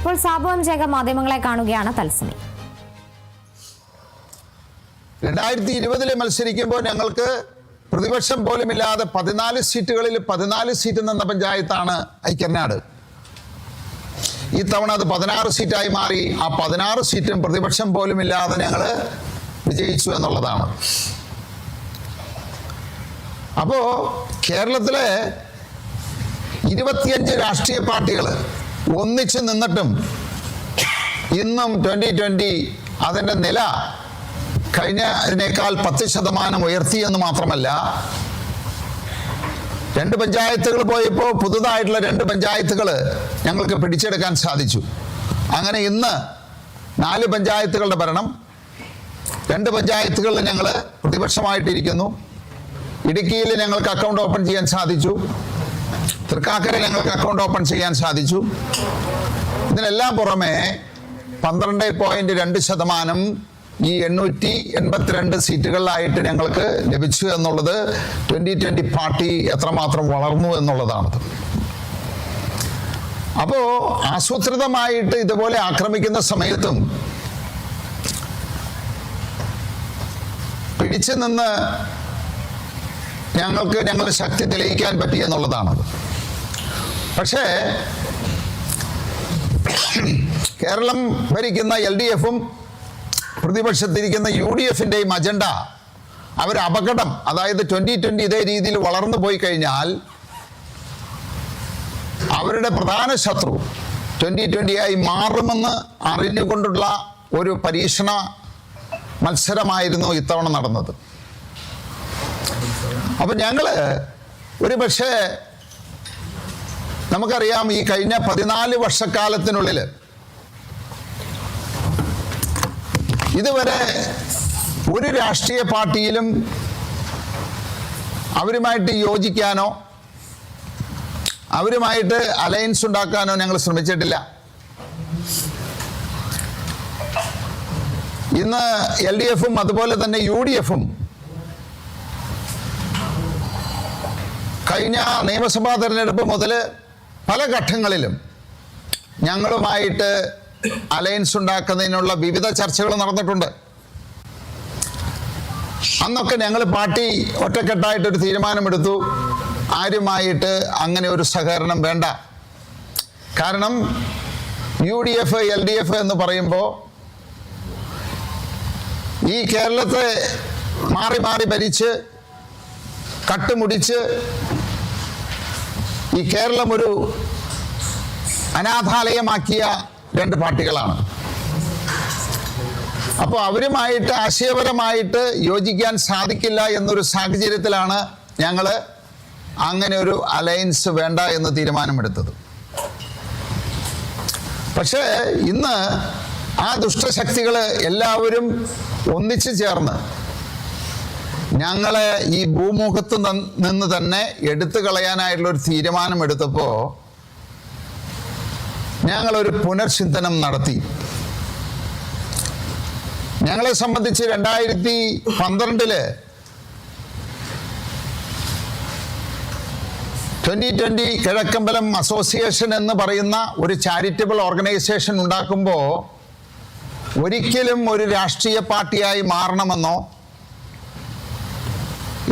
ഇപ്പോൾ Sabu M Jacob മാധ്യമങ്ങളെ കാണുകയാണ് തത്സമയം. 2020 മത്സരിക്കുമ്പോൾ ഞങ്ങൾക്ക് പ്രതിപക്ഷം പോലുമില്ലാതെ 14 സീറ്റുകളിൽ 14 സീറ്റ് നിന്ന പഞ്ചായത്താണ് ഐക്യനാട്. ഈ തവണ അത് 16 സീറ്റായി മാറി. ആ 16 സീറ്റും പ്രതിപക്ഷം പോലുമില്ലാതെ ഞങ്ങൾ വിജയിച്ചു എന്നുള്ളതാണ്. അപ്പോൾ കേരളത്തിലെ 25 രാഷ്ട്രീയ പാർട്ടികൾ ഒന്നിച്ച് നിന്നിട്ടും ഇന്നും 2020 അതിൻ്റെ നില കഴിഞ്ഞതിനേക്കാൾ 10% ഉയർത്തി എന്ന് മാത്രമല്ല, 2 പഞ്ചായത്തുകൾ പോയപ്പോൾ പുതുതായിട്ടുള്ള 2 പഞ്ചായത്തുകൾ ഞങ്ങൾക്ക് പിടിച്ചെടുക്കാൻ സാധിച്ചു. അങ്ങനെ ഇന്ന് 4 പഞ്ചായത്തുകളുടെ ഭരണം, 2 പഞ്ചായത്തുകളിൽ ഞങ്ങൾ പ്രതിപക്ഷമായിട്ടിരിക്കുന്നു. ഇടുക്കിയിൽ ഞങ്ങൾക്ക് അക്കൗണ്ട് ഓപ്പൺ ചെയ്യാൻ സാധിച്ചു. തൃക്കാക്കരയിൽ ഞങ്ങൾക്ക് അക്കൗണ്ട് ഓപ്പൺ ചെയ്യാൻ സാധിച്ചു. ഇതിനെല്ലാം പുറമെ 12.2% ഈ 882 സീറ്റുകളിലായിട്ട് ഞങ്ങൾക്ക് ലഭിച്ചു എന്നുള്ളത് 2020 പാർട്ടി എത്രമാത്രം വളർന്നു എന്നുള്ളതാണ്. അപ്പോൾ ആസൂത്രിതമായിട്ട് ഇതുപോലെ ആക്രമിക്കുന്ന സമയത്തും പിടിച്ചു നിന്ന് ഞങ്ങൾക്ക് ഞങ്ങളുടെ ശക്തി തെളിയിക്കാൻ പറ്റി എന്നുള്ളതാണത്. പക്ഷേ കേരളം ഭരിക്കുന്ന LDF-ഉം പ്രതിപക്ഷത്തിരിക്കുന്ന UDF-ൻ്റെയും അജണ്ട അവർ അപകടം, അതായത് 2020 ഇതേ രീതിയിൽ വളർന്നു പോയി കഴിഞ്ഞാൽ അവരുടെ പ്രധാന ശത്രു 2020 ആയി മാറുമെന്ന് അറിഞ്ഞുകൊണ്ടുള്ള ഒരു പരീക്ഷണ മത്സരമായിരുന്നു ഇത്തവണ നടന്നത്. അപ്പം ഞങ്ങൾ ഒരു പക്ഷേ നമുക്കറിയാം, ഈ കഴിഞ്ഞ 14 വർഷക്കാലത്തിനുള്ളിൽ ഇതുവരെ ഒരു രാഷ്ട്രീയ പാർട്ടിയിലും അവരുമായിട്ട് യോജിക്കാനോ അവരുമായിട്ട് അലയൻസ് ഉണ്ടാക്കാനോ ഞങ്ങൾ ശ്രമിച്ചിട്ടില്ല. ഇന്ന് LDF-ഉം അതുപോലെ തന്നെ UDF-ഉം കഴിഞ്ഞ നിയമസഭാ തെരഞ്ഞെടുപ്പ് മുതൽ പല ഘട്ടങ്ങളിലും ഞങ്ങളുമായിട്ട് അലയൻസ് ഉണ്ടാക്കുന്നതിനുള്ള വിവിധ ചർച്ചകൾ നടന്നിട്ടുണ്ട്. അന്നൊക്കെ ഞങ്ങൾ പാർട്ടി ഒറ്റക്കെട്ടായിട്ടൊരു തീരുമാനമെടുത്തു, ആരുമായിട്ട് അങ്ങനെ ഒരു സഹകരണം വേണ്ട. കാരണം UDF LDF എന്ന് പറയുമ്പോൾ ഈ കേരളത്തെ മാറി മാറി ഭരിച്ച് കട്ടുമുടിച്ച് ഈ കേരളം ഒരു അനാഥാലയമാക്കിയ 2 പാർട്ടികളാണ്. അപ്പോൾ അവരുമായിട്ട് ആശയപരമായിട്ട് യോജിക്കാൻ സാധിക്കില്ല എന്നൊരു സാഹചര്യത്തിലാണ് ഞങ്ങൾ അങ്ങനെ ഒരു അലയൻസ് വേണ്ട എന്ന് തീരുമാനമെടുത്തത്. പക്ഷേ ഇന്ന് ആ ദുഷ്ടശക്തികൾ എല്ലാവരും ഒന്നിച്ചു ചേർന്ന് ഞങ്ങളെ ഈ ഭൂമുഖത്ത് നിന്ന് തന്നെ എടുത്തു കളയാനായിട്ടുള്ളൊരു തീരുമാനമെടുത്തപ്പോൾ ഞങ്ങളൊരു പുനർചിന്തനം നടത്തി. ഞങ്ങളെ സംബന്ധിച്ച് 2012 2020 കിഴക്കമ്പലം അസോസിയേഷൻ എന്ന് പറയുന്ന ഒരു ചാരിറ്റബിൾ ഓർഗനൈസേഷൻ ഉണ്ടാക്കുമ്പോൾ ഒരിക്കലും ഒരു രാഷ്ട്രീയ പാർട്ടിയായി മാറണമെന്നോ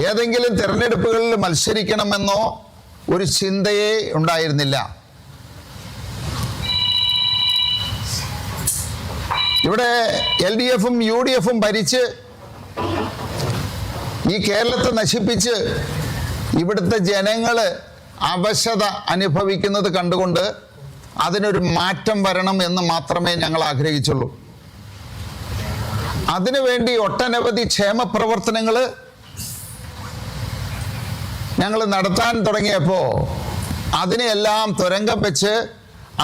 ഏതെങ്കിലും തിരഞ്ഞെടുപ്പുകളിൽ മത്സരിക്കണമെന്നോ ഒരു ചിന്തയേ ഉണ്ടായിരുന്നില്ല. ഇവിടെ LDF-ഉം UDF-ഉം ഭരിച്ച് ഈ കേരളത്തെ നശിപ്പിച്ച് ഇവിടുത്തെ ജനങ്ങൾ അവശത അനുഭവിക്കുന്നത് കണ്ടുകൊണ്ട് അതിനൊരു മാറ്റം വരണം എന്ന് മാത്രമേ ഞങ്ങൾ ആഗ്രഹിച്ചുള്ളൂ. അതിനുവേണ്ടി ഒട്ടനവധി ക്ഷേമ പ്രവർത്തനങ്ങൾ ഞങ്ങൾ നടത്താൻ തുടങ്ങിയപ്പോൾ അതിനെല്ലാം തുരങ്കം വെച്ച്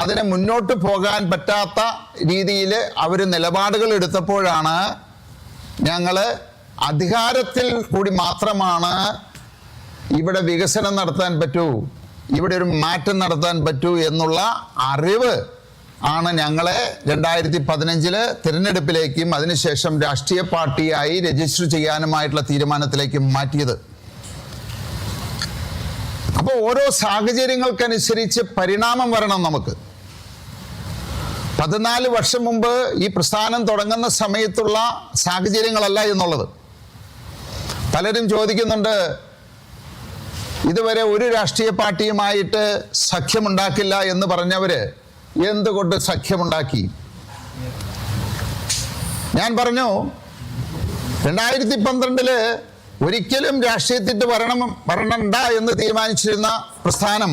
അതിനെ മുന്നോട്ട് പോകാൻ പറ്റാത്ത രീതിയിൽ അവർ നിലപാടുകൾ എടുത്തപ്പോഴാണ് ഞങ്ങൾ അധികാരത്തിൽ കൂടി മാത്രമാണ് ഇവിടെ വികസനം നടത്താൻ പറ്റൂ, ഇവിടെ ഒരു മാറ്റം നടത്താൻ പറ്റൂ എന്നുള്ള അറിവ് ആണ് ഞങ്ങളെ 2015 തിരഞ്ഞെടുപ്പിലേക്കും അതിനുശേഷം രാഷ്ട്രീയ പാർട്ടിയായി രജിസ്റ്റർ ചെയ്യാനുമായിട്ടുള്ള തീരുമാനത്തിലേക്കും മാറ്റിയത്. അപ്പോൾ ഓരോ സാഹചര്യങ്ങൾക്കനുസരിച്ച് പരിണാമം വരണം. നമുക്ക് 14 വർഷം മുമ്പ് ഈ പ്രസ്ഥാനം തുടങ്ങുന്ന സമയത്തുള്ള സാഹചര്യങ്ങളല്ല എന്നുള്ളത്. പലരും ചോദിക്കുന്നുണ്ട്, ഇതുവരെ ഒരു രാഷ്ട്രീയ പാർട്ടിയുമായിട്ട് സഖ്യമുണ്ടാക്കില്ല എന്ന് പറഞ്ഞവര് എന്തുകൊണ്ട് സഖ്യമുണ്ടാക്കി? ഞാൻ പറഞ്ഞു, 2012 ഒരിക്കലും രാഷ്ട്രീയത്തിൽ വരണണ്ട എന്ന് തീരുമാനിച്ചിരുന്ന പ്രസ്ഥാനം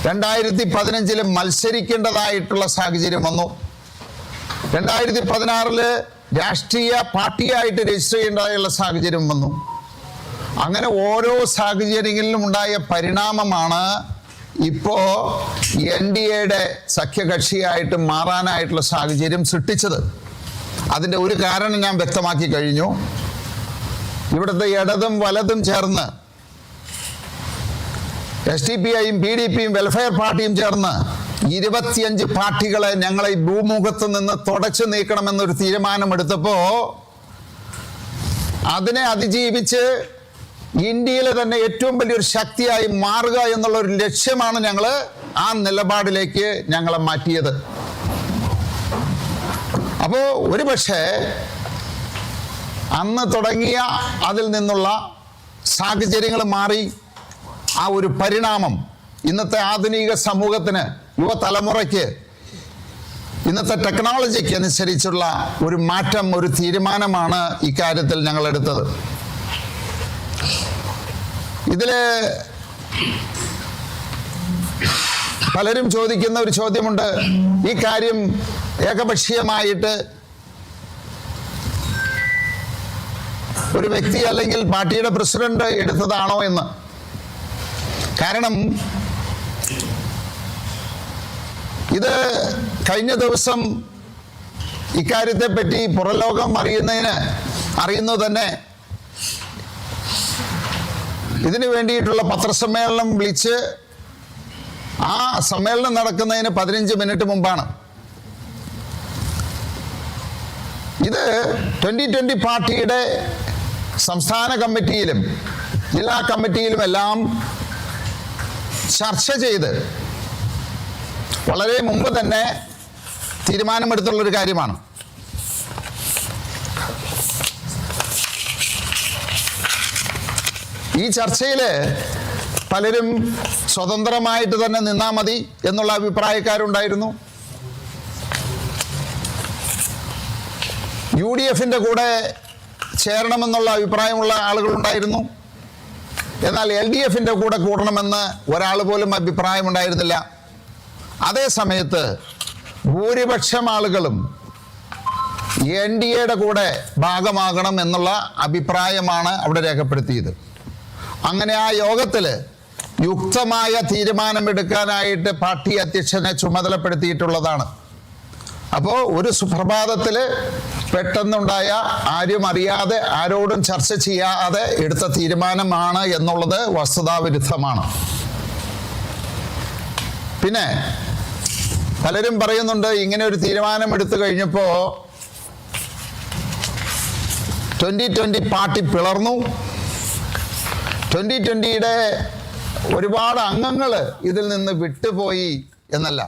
2015 മത്സരിക്കേണ്ടതായിട്ടുള്ള സാഹചര്യം വന്നു. 2016 രാഷ്ട്രീയ പാർട്ടിയായിട്ട് രജിസ്റ്റർ ചെയ്യേണ്ടതായുള്ള സാഹചര്യം വന്നു. അങ്ങനെ ഓരോ സാഹചര്യങ്ങളിലും ഉണ്ടായ പരിണാമമാണ് ഇപ്പോൾ NDAയുടെ സഖ്യകക്ഷിയായിട്ട് മാറാനായിട്ടുള്ള സാഹചര്യം സൃഷ്ടിച്ചത്. അതിൻ്റെ ഒരു കാരണം ഞാൻ വ്യക്തമാക്കി കഴിഞ്ഞു. ഇവിടുത്തെ ഇടതും വലതും ചേർന്ന് SDPIയും PDPയും വെൽഫെയർ പാർട്ടിയും ചേർന്ന് 25 പാർട്ടികളെ ഞങ്ങളെ ഈ ഭൂമുഖത്ത് നിന്ന് തുടച്ചു നീക്കണമെന്നൊരു തീരുമാനമെടുത്തപ്പോൾ അതിനെ അതിജീവിച്ച് ഇന്ത്യയിലെ തന്നെ ഏറ്റവും വലിയൊരു ശക്തിയായി മാറുക എന്നുള്ള ഒരു ലക്ഷ്യമാണ് ഞങ്ങൾ ആ നിലപാടിലേക്ക് ഞങ്ങളെ മാറ്റിയത്. അപ്പോൾ ഒരുപക്ഷെ അന്ന് തുടങ്ങിയ അതിൽ നിന്നുള്ള സാഹചര്യങ്ങൾ മാറി ആ ഒരു പരിണാമം ഇന്നത്തെ ആധുനിക സമൂഹത്തിന്, യുവതലമുറയ്ക്ക്, ഇന്നത്തെ ടെക്നോളജിക്ക് അനുസരിച്ചുള്ള ഒരു മാറ്റം, ഒരു തീരുമാനമാണ് ഇക്കാര്യത്തിൽ ഞങ്ങൾ എടുത്തത്. ഇതില് പലരും ചോദിക്കുന്ന ഒരു ചോദ്യമുണ്ട്, ഈ കാര്യം ഏകപക്ഷീയമായിട്ട് ഒരു വ്യക്തി അല്ലെങ്കിൽ പാർട്ടിയുടെ പ്രസിഡന്റ് എടുത്തതാണോ എന്ന്. കാരണം ഇത് കഴിഞ്ഞ ദിവസം ഇക്കാര്യത്തെ പറ്റി പുറലോകം അറിയുന്നത് തന്നെ ഇതിനു വേണ്ടിയിട്ടുള്ള പത്രസമ്മേളനം വിളിച്ച് ആ സമ്മേളനം നടക്കുന്നതിന് 15 മിനിറ്റ് മുമ്പാണ്. ഇത് 2020 പാർട്ടിയുടെ സംസ്ഥാന കമ്മിറ്റിയിലും ജില്ലാ കമ്മിറ്റിയിലുമെല്ലാം ചർച്ച ചെയ്ത് വളരെ മുമ്പ് തന്നെ തീരുമാനമെടുത്തുള്ളൊരു കാര്യമാണ്. ഈ ചർച്ചയിൽ പലരും സ്വതന്ത്രമായിട്ട് തന്നെ നിന്നാൽ മതി എന്നുള്ള അഭിപ്രായക്കാരുണ്ടായിരുന്നു. UDFന്റെ കൂടെ ചേരണമെന്നുള്ള അഭിപ്രായമുള്ള ആളുകളുണ്ടായിരുന്നു. എന്നാൽ LDFന്റെ കൂടെ കൂടണമെന്ന് ഒരാൾ പോലും അഭിപ്രായമുണ്ടായിരുന്നില്ല. അതേ സമയത്ത് ഭൂരിപക്ഷം ആളുകളും NDAയുടെ കൂടെ ഭാഗമാകണം എന്നുള്ള അഭിപ്രായമാണ് അവിടെ രേഖപ്പെടുത്തിയത്. അങ്ങനെ ആ യോഗത്തിൽ യുക്തമായ തീരുമാനമെടുക്കാനായിട്ട് പാർട്ടി അധ്യക്ഷനെ ചുമതലപ്പെടുത്തിയിട്ടുള്ളതാണ്. അപ്പോൾ ഒരു സുപ്രഭാതത്തിൽ പെട്ടെന്നുണ്ടായ, ആരും അറിയാതെ, ആരോടും ചർച്ച ചെയ്യാതെ എടുത്ത തീരുമാനമാണ് എന്നുള്ളത് വസ്തുതാവിരുദ്ധമാണ്. പിന്നെ പലരും പറയുന്നുണ്ട്, ഇങ്ങനെ ഒരു തീരുമാനം എടുത്തു കഴിഞ്ഞപ്പോൾ 2020 പാർട്ടി പിളർന്നു, 2020യുടെ ഒരുപാട് അംഗങ്ങൾ ഇതിൽ നിന്ന് വിട്ടുപോയി എന്നല്ല.